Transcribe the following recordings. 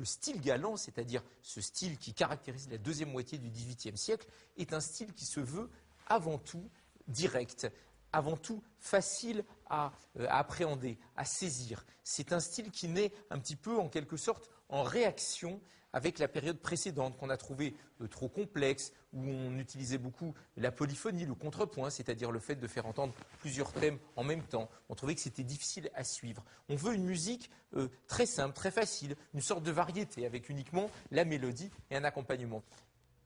le style galant, c'est-à-dire ce style qui caractérise la deuxième moitié du XVIIIe siècle, est un style qui se veut avant tout direct, avant tout facile à appréhender, à saisir. C'est un style qui naît un petit peu, en quelque sorte, en réaction avec la période précédente qu'on a trouvée trop complexe, où on utilisait beaucoup la polyphonie, le contrepoint, c'est-à-dire le fait de faire entendre plusieurs thèmes en même temps. On trouvait que c'était difficile à suivre. On veut une musique très simple, très facile, une sorte de variété, avec uniquement la mélodie et un accompagnement.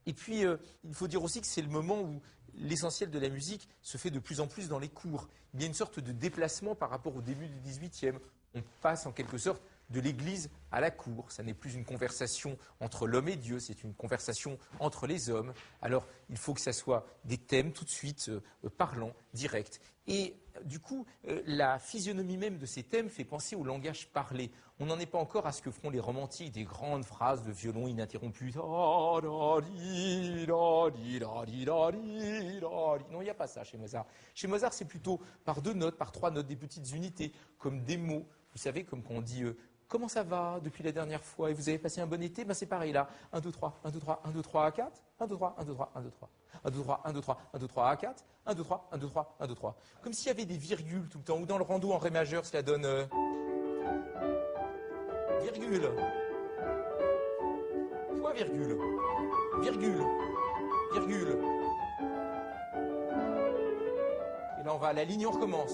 Et puis, il faut dire aussi que c'est le moment où l'essentiel de la musique se fait de plus en plus dans les cours. Il y a une sorte de déplacement par rapport au début du XVIIIe. On passe en quelque sorte de l'église à la cour. Ça n'est plus une conversation entre l'homme et Dieu, c'est une conversation entre les hommes. Alors, il faut que ça soit des thèmes tout de suite parlants, directs. Et du coup, la physionomie même de ces thèmes fait penser au langage parlé. On n'en est pas encore à ce que feront les romantiques, des grandes phrases de violon ininterrompues. Non, il n'y a pas ça chez Mozart. Chez Mozart, c'est plutôt par 2 notes, par 3 notes, des petites unités, comme des mots. Vous savez, comme quand on dit comment ça va depuis la dernière fois et vous avez passé un bon été? Ben c'est pareil là. 1, 2, 3, 1, 2, 3, 1, 2, 3, à 4. 1, 2, 3, 1, 2, 3, 1, 2, 3. 1, 2, 3, 1, 2, 3, 1, 2, 3, à 4. 1, 2, 3, 1, 2, 3, 1, 2, 3. Comme s'il y avait des virgules tout le temps. Ou dans le rando en ré majeur, cela donne virgule. Quoi virgule? Virgule. Virgule. Et là on va à la ligne, on recommence.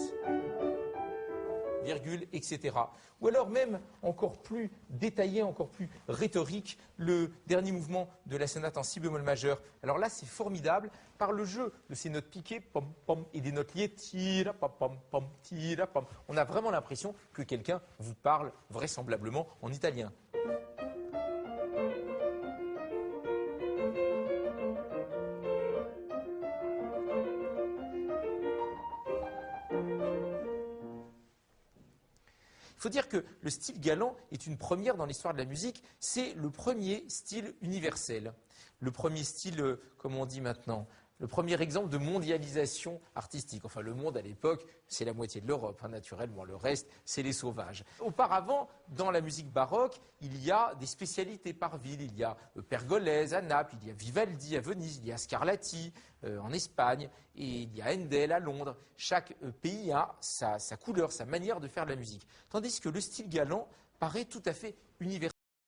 Virgule, etc. Ou alors même encore plus détaillé, encore plus rhétorique, le dernier mouvement de la sonate en si bémol majeur. Alors là, c'est formidable par le jeu de ces notes piquées, pom pom, et des notes liées, tira pom pom pom, tira pom. On a vraiment l'impression que quelqu'un vous parle vraisemblablement en italien. Il faut dire que le style galant est une première dans l'histoire de la musique. C'est le premier style universel. Le premier style, comme on dit maintenant, le premier exemple de mondialisation artistique. Enfin, le monde à l'époque, c'est la moitié de l'Europe, hein, naturellement. Le reste, c'est les sauvages. Auparavant, dans la musique baroque, il y a des spécialités par ville. Il y a Pergolèse à Naples, il y a Vivaldi à Venise, il y a Scarlatti en Espagne, et il y a Handel à Londres. Chaque pays a sa couleur, sa manière de faire de la musique. Tandis que le style galant paraît tout à fait universel.